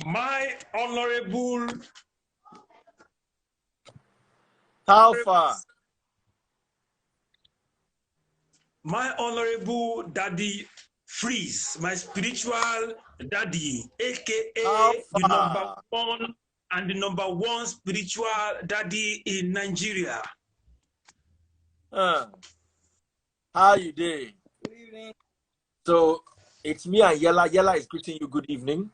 My honorable. How far? My honorable daddy Freeze, my spiritual daddy, aka the number one and the number one spiritual daddy in Nigeria. How you doing? Good evening. So it's me and Yella. Yella is greeting you good evening.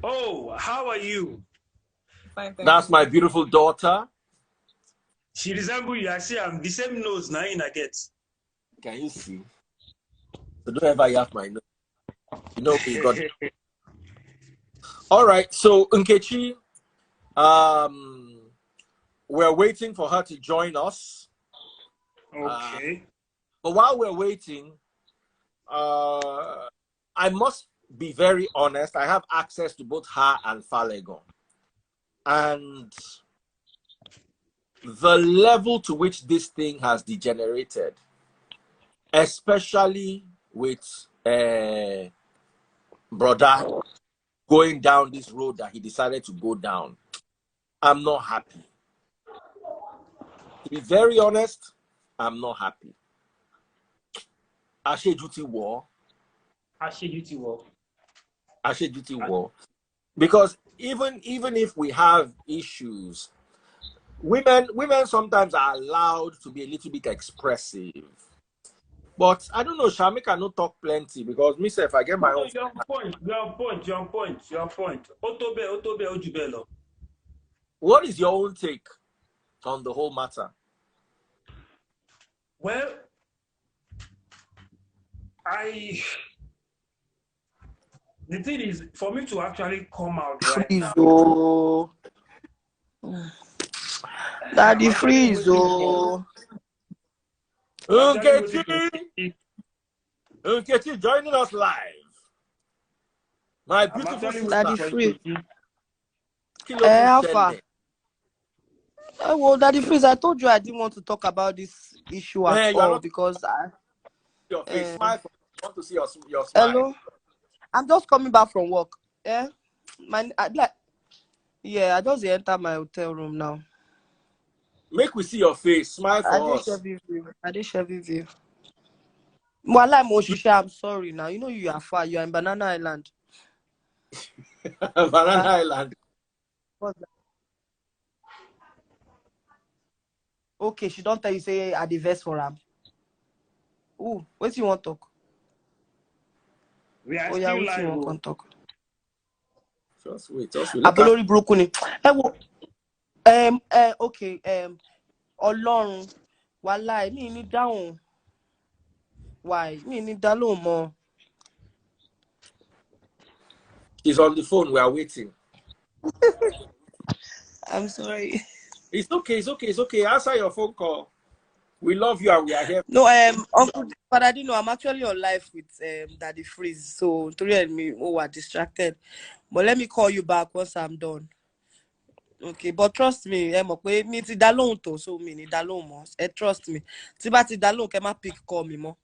Oh, how are you? Fine, thank That's you. my beautiful daughter. She resembles you. I see I'm the same nose now in I get. Can you see? So don't ever yaff my nose. You know we got. All right. So Nkechi, we're waiting for her to join us. Okay. But while we're waiting, I must be very honest. I have access to both her and Falegan. And the level to which this thing has degenerated, especially with brother going down this road that he decided to go down, I'm not happy. To be very honest, I'm not happy. Ashe duty war. Because even if we have issues, women sometimes are allowed to be a little bit expressive. But I don't know, Shamika no talk plenty because myself, I get my own. You're on point. Otobe, Ojubelo. What is your own take on the whole matter? Well, the thing is, for me to actually come out right now. Oh. Daddy Freeze, oh. Nkechi joining us live. My beautiful Daddy Freeze. Alpha. Well, Daddy Freeze, I told you I didn't want to talk about this issue at all because your face. Smile. I want to see your smile. Hello, I'm just coming back from work. Yeah, I just enter my hotel room now. Make we see your face. Smile for us. I did share with you. I'm sorry now. You know you are far. You are in Banana Island. Banana Island. What's that? Okay, she don't tell you say I the verse for him. Ooh, what do you want to talk? We are still live. Talk. Just wait. Apolori broken. Okay. Ọlọ́run, wàláì mi ní dáhùn. Why? Me ní dá lóhùn mọ́. She's on the phone. We are waiting. I'm sorry. It's okay. Answer your phone call. We love you and we are here. No, Uncle, but I didn't know. I'm actually on live with Daddy Freeze, so three and me were distracted. But let me call you back once I'm done. Okay, but trust me, me ti dá lóhùn tó, so me ni dá lóhùn mọ́. Trust me. Tí bá ti dá lóhùn, kẹ́ má pick call me mọ́.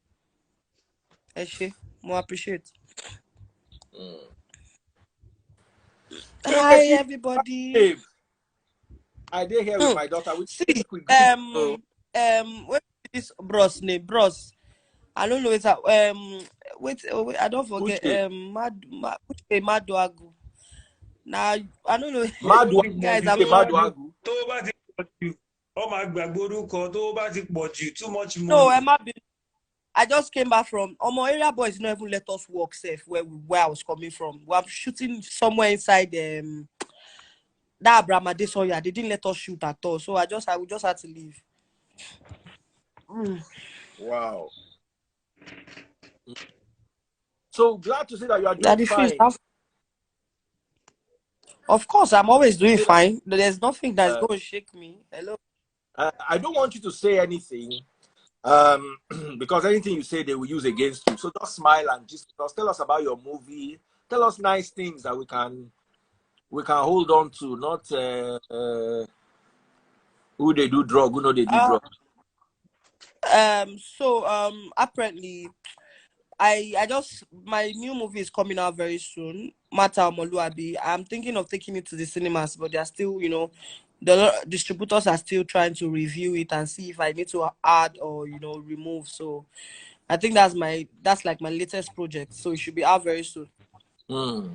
Ẹ ṣé, mo appreciate. Hi everybody. Babe, I did here with my daughter. What is this bros name? Bros. I don't know it's wait, I don't forget. Uche. Maduagwu. Now I don't know. Maduagwu. Guys, I'm Maduagwu. Too much money. No, I just came back from area boys not even let us walk safe where I was coming from. We are shooting somewhere inside that Abraham Adesoya. They didn't let us shoot at all. So we just had to leave. Wow. So glad to see that you are doing fine. Of course, I'm always doing fine. There's nothing that's going to shake me. Hello. I don't want you to say anything. Because anything you say, they will use against you. So just smile and just tell us about your movie. Tell us nice things that we can hold on to. Not who they do drug, who know they do drug. So apparently, I just, my new movie is coming out very soon. Mata Omoluabi. I'm thinking of taking it to the cinemas, but they're still, you know, the distributors are still trying to review it and see if I need to add or, you know, remove. So I think that's like my latest project. So it should be out very soon. This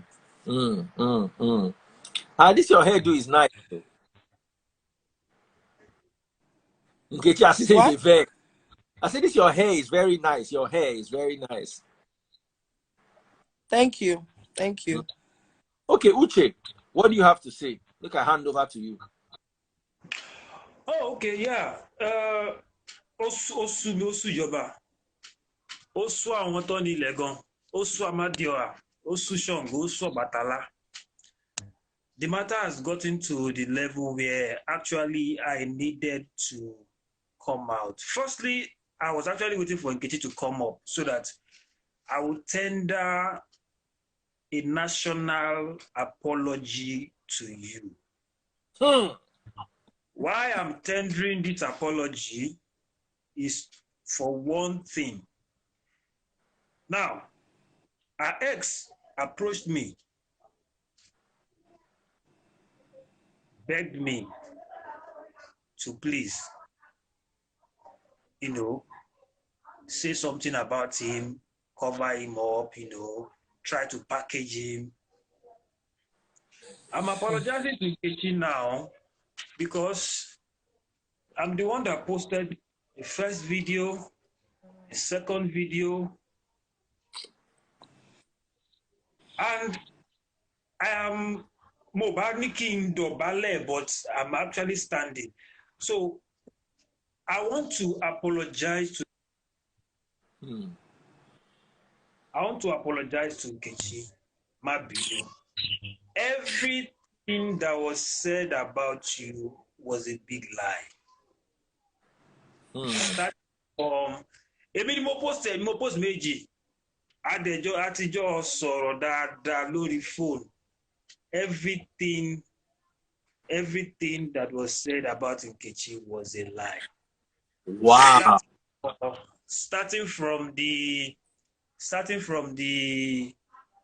your hairdo is nice. Nkechi, I say What? the vex. I said this your hair is very nice. Your hair is very nice. Thank you. Thank you. Okay, Uche, what do you have to say? Look, I hand over to you. Oh, okay, yeah. Osu Yoba. Osu àwọn tó ní ilẹ̀ gan. Osu Amadioha. Osu Shango. Osu Batala. The matter has gotten to the level where actually I needed to come out. Firstly, I was actually waiting for Nkechi to come up so that I would tender a national apology to you. Why I'm tendering this apology is for one thing. Now, our ex approached me, begged me to please, you know, say something about him, cover him up, you know, try to package him. I'm apologizing to Nkechi now because I'm the one that posted the first video, the second video, and I am Mobarniking Dobale, but I'm actually standing. So I want to apologize to I want to apologize to Nkechi Mabino. Everything that was said about you was a big lie. That èmi ni mo post méjì. Àtijọ́ sọ̀rọ̀ dáadáa lórí phone. Everything that was said about Nkechi was a lie. Wow. Starting from the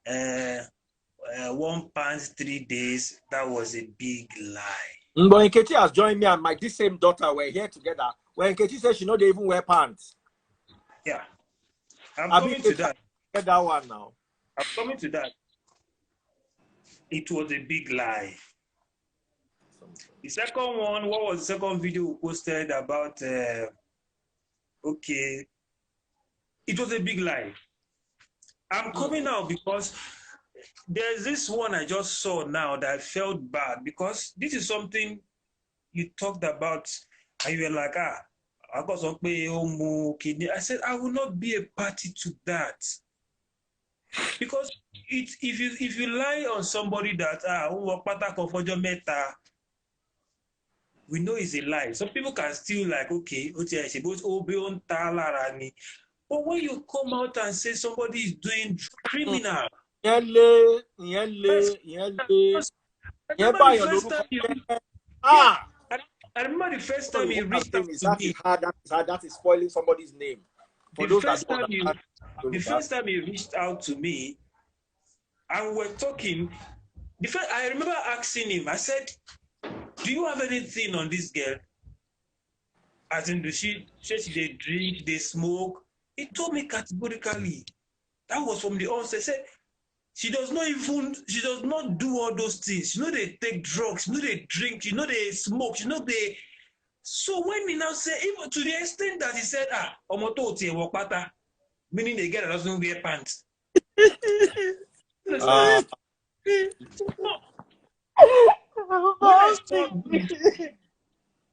1 pound 3 days, that was a big lie. But Nkechi has joined me and this same daughter were here together. When Nkechi said she know they even wear pants. Yeah. I'm coming to that. Get that one now. I'm coming to that. It was a big lie. The second one, what was the second video we posted about? Okay, it was a big lie. I'm coming out because there's this one I just saw now that I felt bad because this is something you talked about and you were like, I got some pay. I said, I will not be a party to that. Because if you lie on somebody that we know it's a lie. Some people can still like, okay, but when you come out and say somebody is doing criminal, I remember the first time he reached out to me. That is spoiling somebody's name. The first time he reached out to me and we're talking, I remember asking him, I said, do you have anything on this girl? As in, they drink, they smoke? He told me categorically. That was from the onset. He said, she does not do all those things. You know, they take drugs, you know, they drink, you know, they smoke, you know, they. So when he now said, even to the extent that he said, omoto tie wokpata, meaning the girl doesn't wear pants.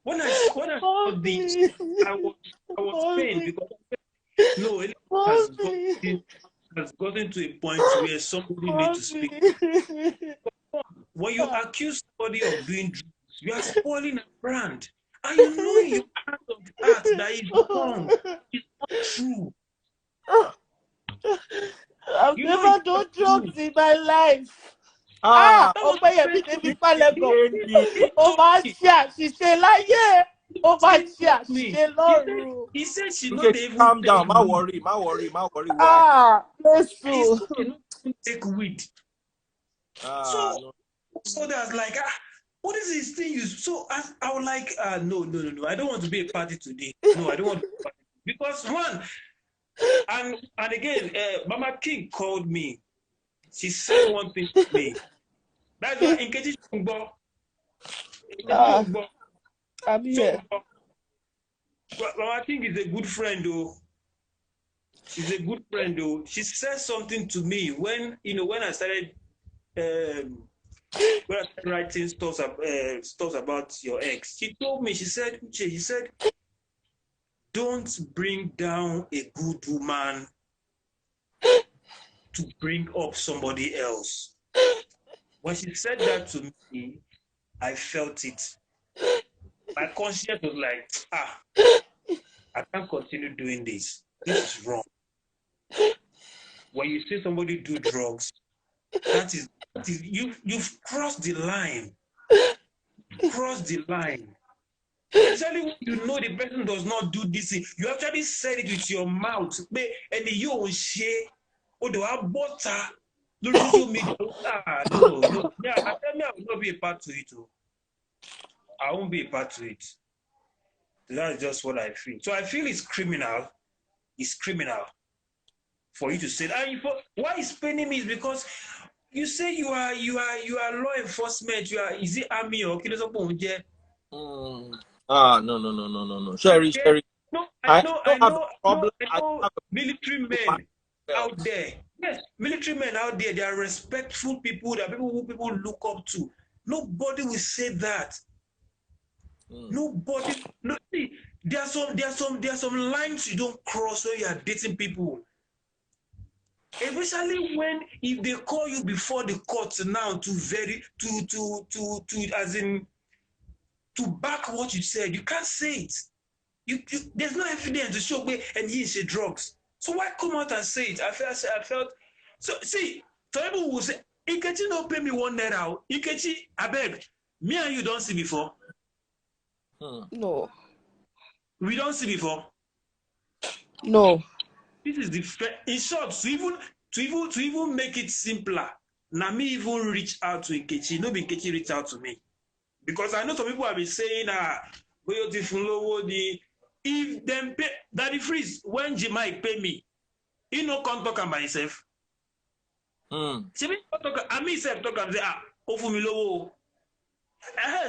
When I saw this, I was pained because no, it has gotten to a point where somebody needs to speak. When you accuse somebody of doing drugs, you are spoiling a brand. And you know in your heart of heart that is wrong. It's not true. I've never done drugs in my life. She say like, yeah. Oh my gosh, He said she Okay, not even calm down. take Ma weed. worry. Why? Ah, yes, He so. said she not even take weed. So, No. so that's like, what is this thing you? So I was like, no. I don't want to be a party today. No, I don't want to be a party. Because one, and again, Mama King called me. She said one thing to me. That's why Nkechi Chungbo. I'm here. So, Mama King is a good friend, though. She's a good friend, though. She said something to me when I started when I started writing stuff about your ex. She told me, she said, don't bring down a good woman to bring up somebody else. When she said that to me, I felt it. My conscience was like, I can't continue doing this. This is wrong. When you see somebody do drugs, that is you've crossed the line. Crossed the line. Especially when you know the person does not do this thing. You actually said it with your mouth. And you don't share. Or do I butter? No social media. No. Yeah, I tell me I will not be a part to it. I won't be a part to it. That's just what I feel. So I feel it's criminal. It's criminal for you to say that. And why it's paining me is because you say you are law enforcement. You are, is it army or No. Sherry. No, I I have a know problem. military men out there. Yes, military men out there, they are respectful people, they are people who people look up to. Nobody will say that. Nobody. No, see, there are some lines you don't cross when you are dating people. Especially when if they call you before the court now as in to back what you said, you can't say it. There's no evidence to show me and he is a drugs. So why come out and say it? I felt. So see, some people will say, Nkechi no pay me ₦1. Nkechi, I beg, me and you don't see before. No. We don't see before. No. This is the in short, to even make it simpler. Now me even reach out to Nkechi. No be Nkechi reach out to me. Because I know some people have been saying if them pay Daddy Freeze, when Jemai pay me, he no come talk by himself. I mean self talk and say, offer me low.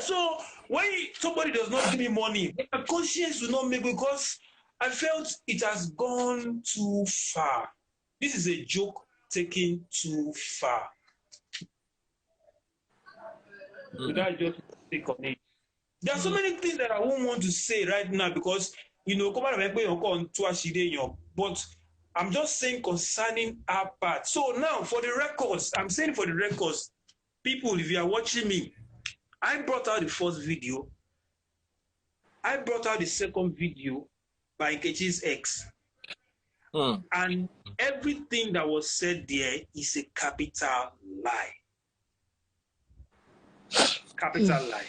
So when somebody does not give me money, my conscience will not make, because I felt it has gone too far. This is a joke taken too far. Without just take on it. There are so many things that I won't want to say right now because, but I'm just saying concerning our part. So now for the records, I'm saying for the records, people, if you are watching me, I brought out the first video. I brought out the second video by Nkechi's ex. And everything that was said there is a capital lie. Capital lie.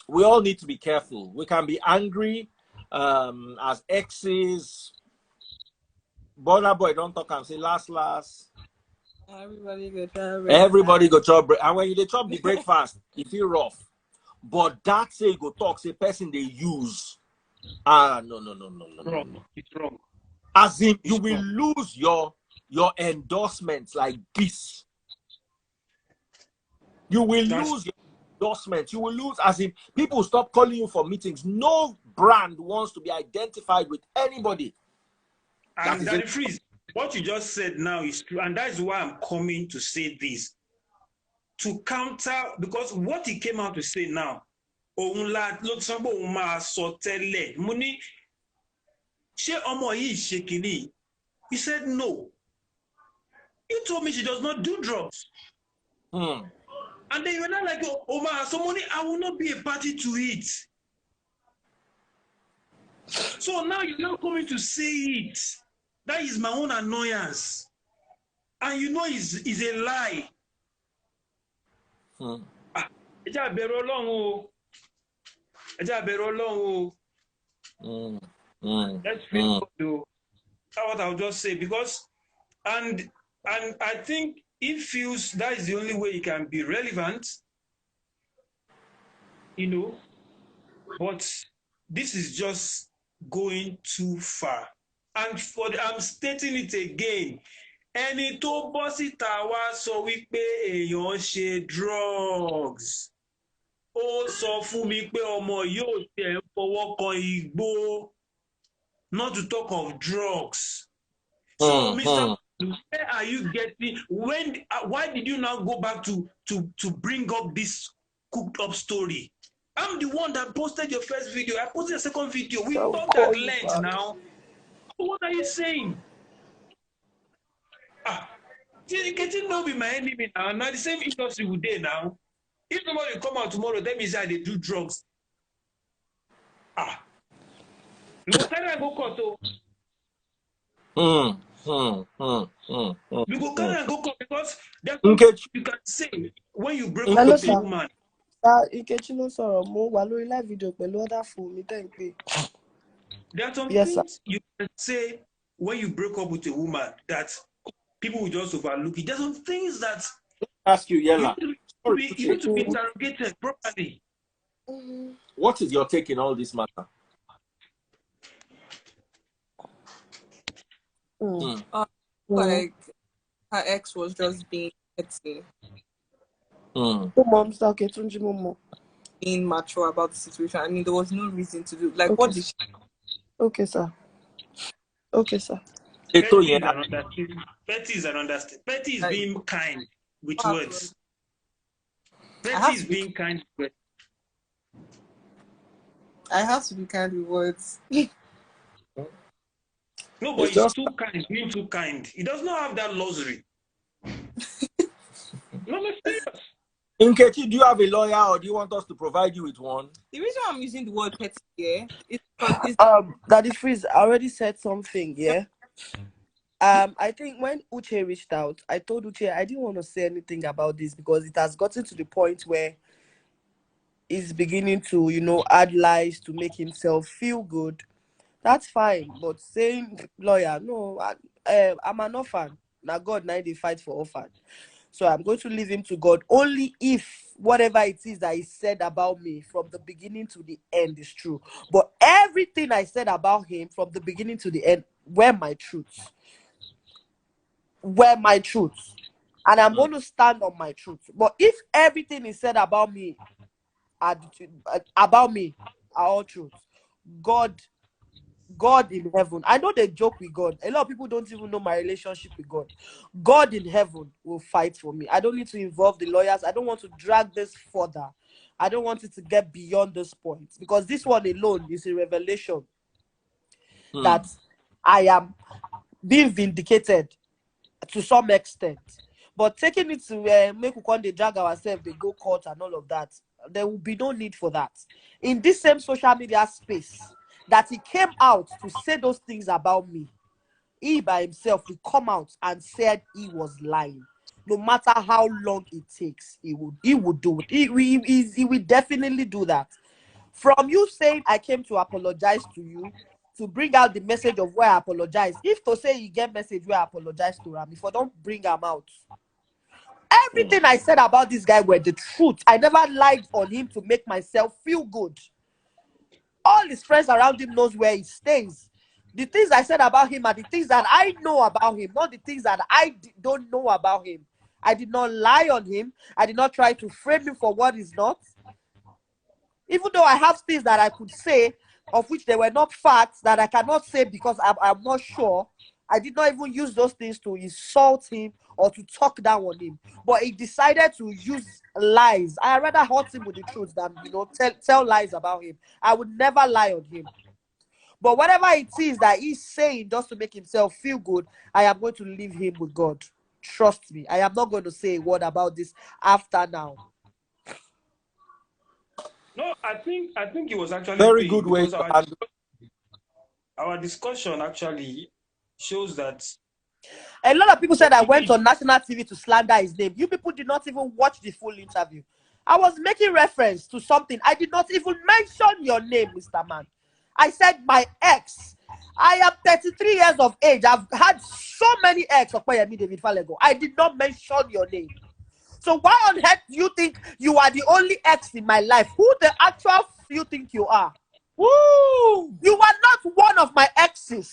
We all need to be careful. We can be angry as exes. Burna Boy don't talk and say last. Everybody go chop break. And when you chop the breakfast, you feel rough. But that say go talk, say person they use. No. It's wrong. As in you will lose your endorsements like this. You will lose your endorsements. You will lose, as in people stop calling you for meetings. No brand wants to be identified with anybody. And Daddy Freeze, what you just said now is true, and that's why I'm coming to say this. To counter, because what he came out to say now, he said no. You told me she does not do drugs. And then you're not like, oh, somebody, I will not be a party to it. So now you're not coming to say it. That is my own annoyance. and you know is a lie. Let's face God, though. That's what I'll just say, because and I think he feels that is the only way he can be relevant, you know, but this is just going too far. And I'm stating it again. Ẹni tó bọ́ síta wá sọ wípé èèyàn ṣe drugs. Ó sọ fún mi pé ọmọ yóò tẹ̀ fọwọ́ kan igbó. Not to talk of drugs. So, Mr. Where are you getting? Why did you now go back to bring up this cooked up story? I'm the one that posted your first video. I posted a second video. We talked at length now. What are you saying? Getting no be my enemy now. Now the same industry we dey now. If somebody come out tomorrow, that means that they do drugs. We go carry and go court. We go carry and go court, because that's what you can say when you break up with a woman. Nkechi ló sọ̀rọ̀, mo wà lórí live video pẹ̀lú other phone mi tẹ́ ń pè. There are some things you can say when you break up with a woman that people will just overlook it. There are some things that ask you, Yella. You need to be interrogated properly. What is your take in all this matter? Like her ex was just being petty. Being mature about the situation. I mean, there was no reason to do what did she? Okay, sir. Okay, sir. Petty is an understatement. Petty is being kind with words. Petty is being kind with words. I have to be kind with words. No, but he's too kind, being too kind. He does not have that luxury. No, let's serious. Nkechi, do you have a lawyer, or do you want us to provide you with one? The reason I'm using the word petty here is Daddy Freeze already said something, yeah. I think when Uche reached out, I told Uche I didn't want to say anything about this because it has gotten to the point where he's beginning to, add lies to make himself feel good. That's fine, but saying lawyer, no, I'm an orphan. Now God, now they fight for orphan. So I'm going to leave him to God only if whatever it is that he said about me from the beginning to the end is true. But everything I said about him from the beginning to the end were my truths. And I'm going to stand on my truth. But if everything is said about me are all truths, God in heaven, I know they joke with God. A lot of people don't even know my relationship with God. God in heaven will fight for me. I don't need to involve the lawyers. I don't want to drag this further. I don't want it to get beyond this point, because this one alone is a revelation that I am being vindicated to some extent. But taking it to make we drag ourselves, they go court and all of that, there will be no need for that. In this same social media space, that he came out to say those things about me, he by himself will come out and said he was lying. No matter how long it takes, he would do it. He will definitely do that. From you saying I came to apologize to you, to bring out the message of where I apologize. If to say you get message where I apologize to him, if I don't bring him out. Everything I said about this guy were the truth. I never lied on him to make myself feel good. All his friends around him knows where he stays. The things I said about him are the things that I know about him, not the things that I don't know about him. I did not lie on him. I did not try to frame him for what he's not. Even though I have things that I could say, of which they were not facts, that I cannot say because I'm not sure, I did not even use those things to insult him or to talk down on him. But he decided to use lies. I rather hurt him with the truth than tell lies about him. I would never lie on him. But whatever it is that he's saying just to make himself feel good, I am going to leave him with God. Trust me. I am not going to say a word about this after now. No, I think it was actually very good way. Our discussion actually shows that A lot of people said I went on national TV to slander his name. You people did not even watch the full interview. I was making reference to something. I did not even mention your name, Mr. Man. I said my ex. I am 33 years of age. I've had so many ex of David Falegan. I did not mention your name. So why on earth do you think you are the only ex in my life? Who the actual you think you are? Woo! You are not one of my exes.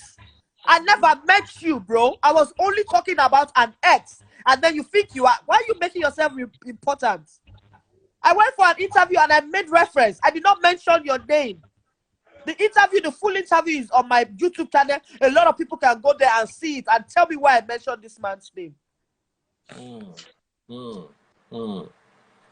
I never met you, bro. I was only talking about an ex. And then you think you are. Why are you making yourself important? I went for an interview and I made reference. I did not mention your name. The interview, the full interview is on my YouTube channel. A lot of people can go there and see it and tell me why I mentioned this man's name.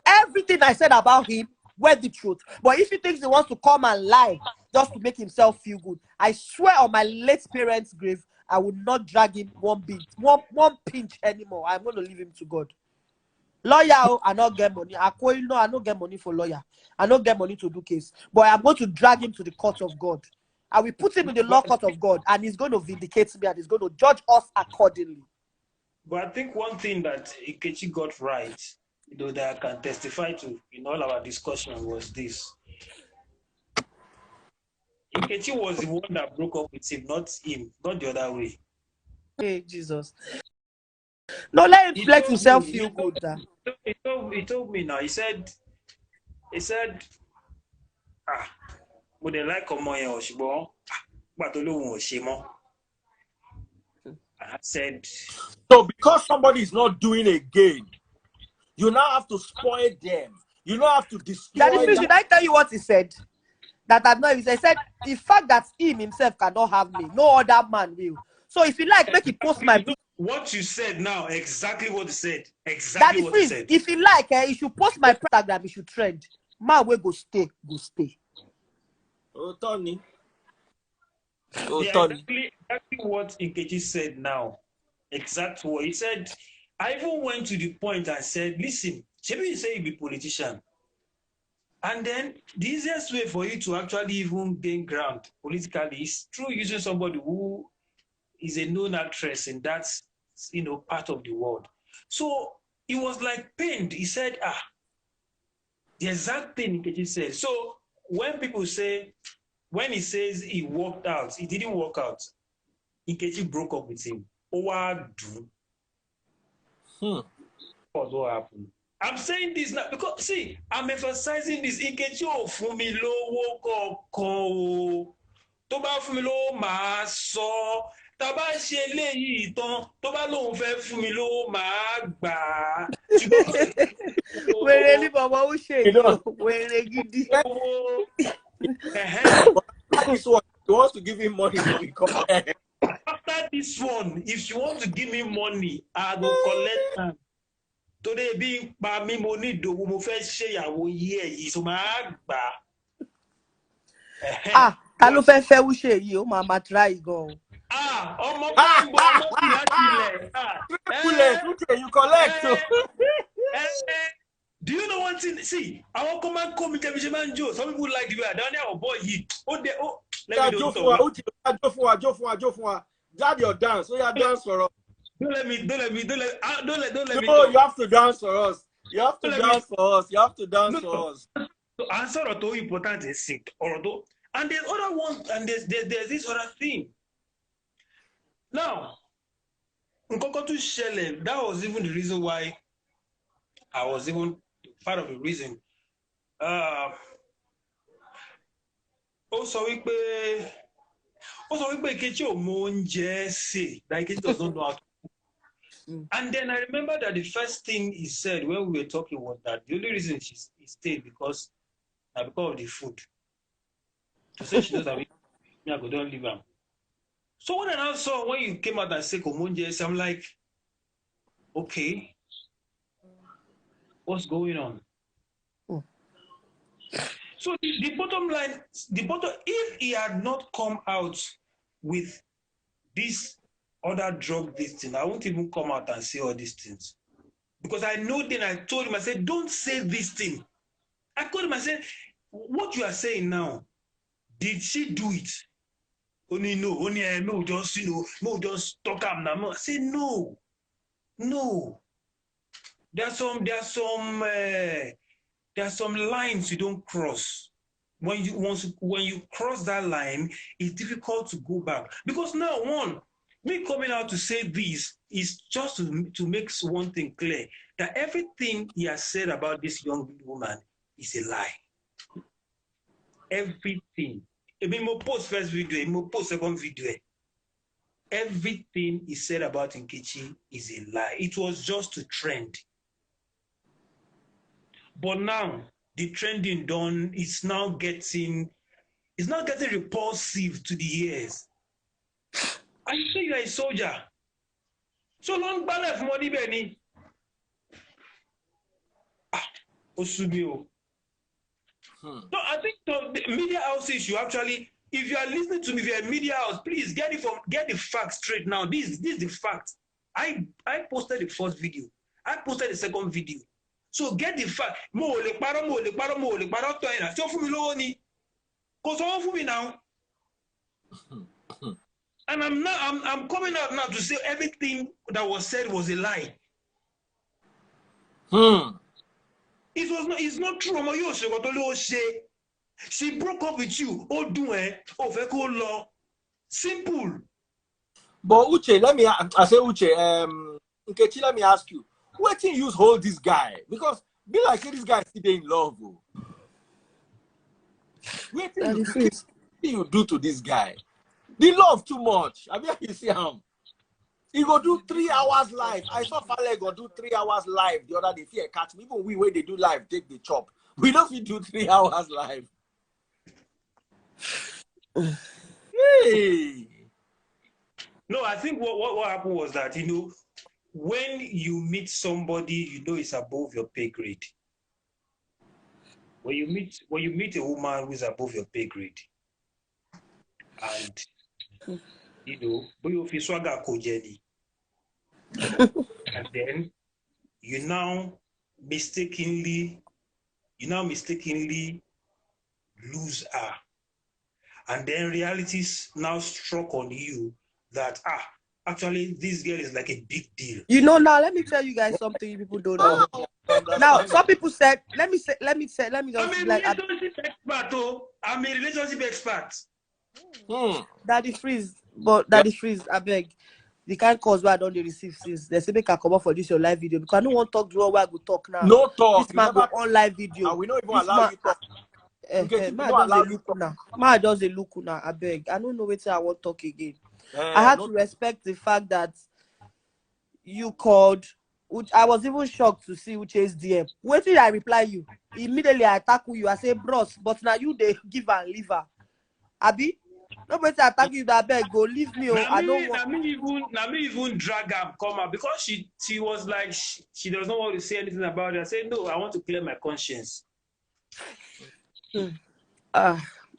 Everything I said about him were the truth. But if he thinks he wants to come and lie just to make himself feel good, I swear on my late parents' grave, I will not drag him one pinch anymore. I'm going to leave him to God. Lawyer, I not get money. I don't get money for lawyer. I don't get money to do case. But I'm going to drag him to the court of God. I will put him in the law court of God, and he's going to vindicate me, and he's going to judge us accordingly. But I think one thing that Nkechi got right, that I can testify to in all our discussion was this. Nkechi was the one that broke up with him, not the other way. Hey, Jesus. No, let him let himself feel good. He told me now. He said, would they like ọmọ yẹn òṣùgbọ́n pàtó lóhun òṣèmọ́. I said, so because somebody is not doing again, you now have to spoil them. You now have to destroy them. Should I tell you what he said? That I've not. He said the fact that him himself cannot have me, no other man will. So if you like, make it post my. What you said now, exactly what he said. Exactly what he said. If you like, he should post my Instagram. He should trend. Man, we go stay. Oh, Tony. Exactly what Nkechi said now. Exactly what he said. I even went to the point and said, listen, maybe you say you be politician. And then the easiest way for you to actually even gain ground politically is through using somebody who is a known actress in that part of the world. So he was like pained. He said, the exact thing Nkechi said. So when people say, when he says he walked out, he didn't walk out. Nkechi broke up with him. What happened? I'm saying this now because, see, I'm emphasizing this. Nkechi ò fún mi lówó kankan o. Tó bá fún mi lówó màá sọ. Tá bá ṣe eléyìí tán, tó bá lóun fẹ́ fún mi lówó màá gbà. Wèrè ni bàbá Uche yìí, wèrè gidi. This one, he wants to give him money to become. After this one, if you want to give me money, I will collect them. Today being by me money do mo fẹ́ ṣe ìyàwó yìí so máa gbà. Ta ló fẹ́ Uche yìí, ó máa try gan. Ọmọ bá ń bọ̀ ọmọ bí láti ilẹ̀. Uche, you collect. Do you know one thing? See, our command come with every man Joe. Some people like the way I don't know boy he. Let me do Jofua. Dad your dance. So you dance for us. Don't let me. No, you have to dance for us. You have to dance for us. So answer or to important is sick or do. And there's other one, and there's this other thing. Now, Nkokotu Shele, that was even the reason why I was even part of the reason. Also, we Nkechi ò mọ oúnjẹ sè, that Nkechi does not know how to cook. And then I remember that the first thing he said when we were talking was that the only reason he stayed because of the food. To say she knows that I don't leave him. So when I now saw when you came out and said Omonje, I'm like, okay, what's going on? So the bottom line, if he had not come out with this other drug, this thing, I won't even come out and say all these things. Because I know then I told him, I said, don't say this thing. I called him, I said, what you are saying now, did she do it? Only no, only no, just no, just talk am now. I say no. There are some lines you don't cross. When you cross that line, it's difficult to go back. Because now, me coming out to say this is just to make one thing clear, that everything he has said about this young woman is a lie. Everything. I mean, my post first video, my post second video. Everything he said about Nkechi is a lie. It was just to trend. But now the trending done is now getting repulsive to the ears. I say you're a soldier. So long balance money, Benny. Osubio. No, I think the media houses should actually, if you are listening to me, if you're a media house, please get the facts straight now. This is the fact. I posted the first video. I posted the second video. So get the fact. Mo le paro to ina. So for me lowo ni. Ko so for me now. And I'm coming out now to say everything that was said was a lie. It's not true. She broke up with you. Simple. But Uche, Nkechi, let me ask you, what thing you hold this guy? Because be like this guy still in love. What thing you do to this guy? The love too much. I mean, you see him. He go do 3 hours live. I saw Falegan do 3 hours live the other day. Fear catch me. Even we when they do live, take the chop. We don't fit do 3 hours live. Hey. No, I think what happened was that, when you meet somebody, it's above your pay grade. When you meet a woman who is above your pay grade, and and then you now mistakenly lose her, and then realities now struck on you that actually this girl is like a big deal. Now let me tell you guys something people don't know. Now some people said, let me just I'm a relationship expert. Daddy Freeze, I beg. The kind cause where I don't receive since they say make I come up for this your live video because I don't want to talk to where I go talk now. No talk. This man go on live video. And we don't even allow you talk. Ma just a look now. I beg. I don't know what I want to talk again. I had to respect the fact that you called. I was even shocked to see Uche's DM. Wait till I reply you. Immediately I tackle you. I say, bros, but now you they give and leave her. Abi? Nobody attack you that beg. Go leave me. I don't want. Me even drag her come out because she was like she does not want to say anything about it. I said no. I want to clear my conscience.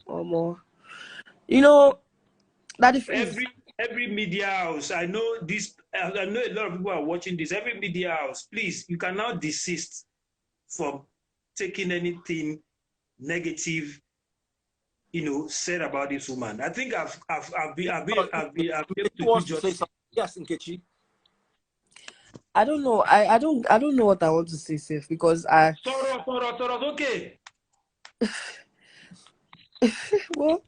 More. That is every media house. I know this. I know a lot of people are watching this. Every media house, please, you can now desist from taking anything negative, said about this woman. I think I've been able to say something. Yes, Nkechi. I don't know. I don't know what I want to say, Seth, because okay. Well,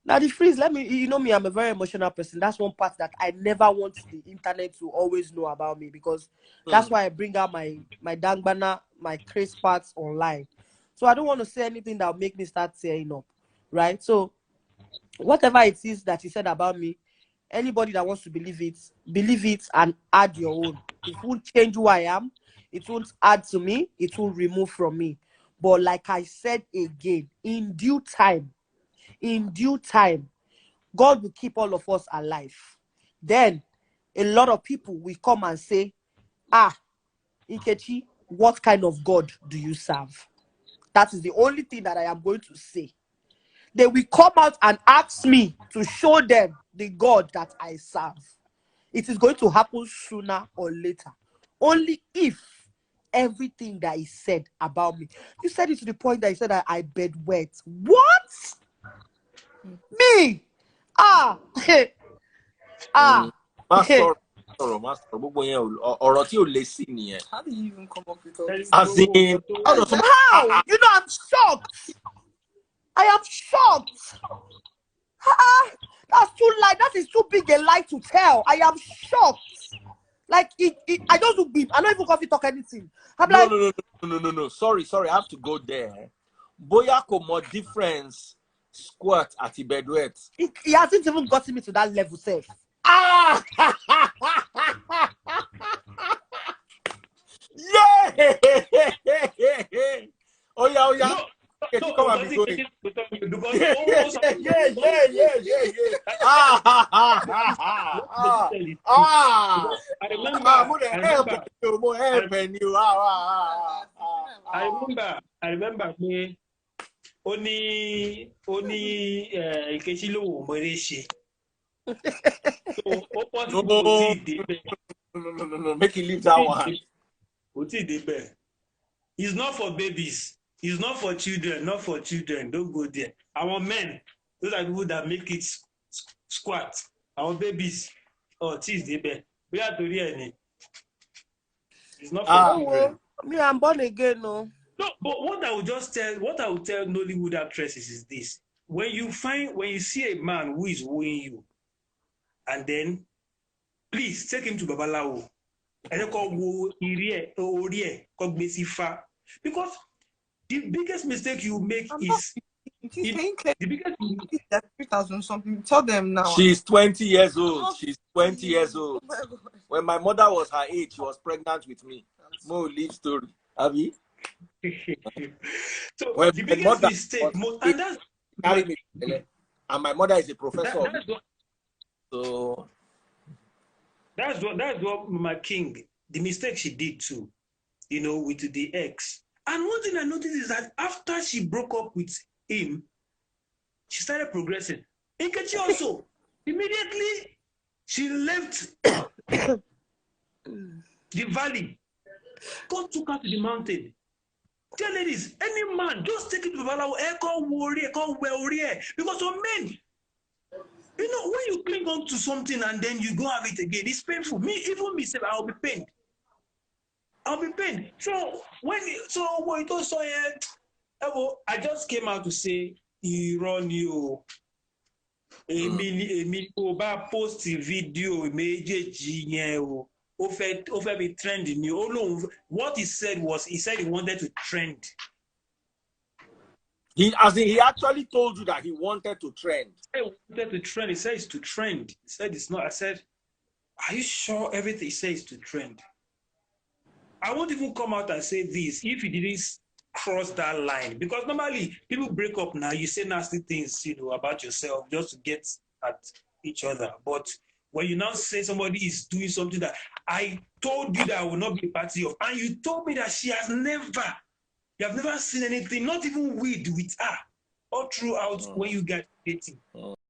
now the freeze, let me, me, I'm a very emotional person. That's one part that I never want the internet to always know about me, because that's why I bring out my dangbana, my craze parts online. So I don't want to say anything that will make me start tearing up, right? So whatever it is that he said about me, anybody that wants to believe it and add your own. It won't change who I am. It won't add to me. It will remove from me. But like I said again, in due time, God will keep all of us alive. Then a lot of people will come and say, Nkechi, what kind of God do you serve? That is the only thing that I am going to say. They will come out and ask me to show them the God that I serve. It is going to happen sooner or later. Only if everything that he said about me. You said it to the point that he said that I bed wet. What? Me? Ah. Ah. Master, gbogbo yẹn ọ̀rọ̀ tí ò lè sí nìyẹn. How do you even come up with all this? As in, How? You know, I'm shocked. I am shocked. That's too lie. That is too big a lie to tell. I am shocked. Like I just look beep. I don't even coffee talk anything. I'm like, no. Sorry. I have to go there. Boya ko more difference squat at bedwet. He hasn't even gotten me to that level, safe. Ah! Yeah! Oh yeah. No, Nkechi, come and be going. Yeah. I remember me. Only Nkechi lo mo No, make you leave that one. It's not for babies. It's not for children. Not for children. Don't go there. Our men, those are people that make it squat. Our babies, tease the bed. We are to the It's not for children. Me, I'm born again, no. No, but what I will tell Nollywood actresses is this: when you see a man who is wooing you, and then please take him to Babalawo. Because the biggest mistake you make is the biggest mistake that 3,000 something. Tell them now. She's 20 years old. She's 20 years old. Oh, when my mother was her age, she was pregnant with me. More live story. Abby? So when the biggest mistake, and my mother is a professor. That's what my king, the mistake she did too, with the ex. And one thing I noticed is that after she broke up with him, she started progressing. Nkechi also, immediately she left the valley, God took her to the mountain. Tell ladies, any man, just take it to Babalawo, because some men, when you cling on to something and then you go have it again, it's painful. Even myself, I'll be pained. So when it was so I just came out to say, he run you. Emi post video be trending. What he said was, he said he wanted to trend. He actually told you that he wanted to trend. He wanted to trend. He said it's to trend. He said it's not. I said, are you sure everything he says to trend? I won't even come out and say this if he didn't cross that line. Because normally people break up now, you say nasty things, about yourself just to get at each other. But when you now say somebody is doing something that I told you that I will not be a party of, and you told me that you have never seen anything, not even with her, all throughout when you get dating.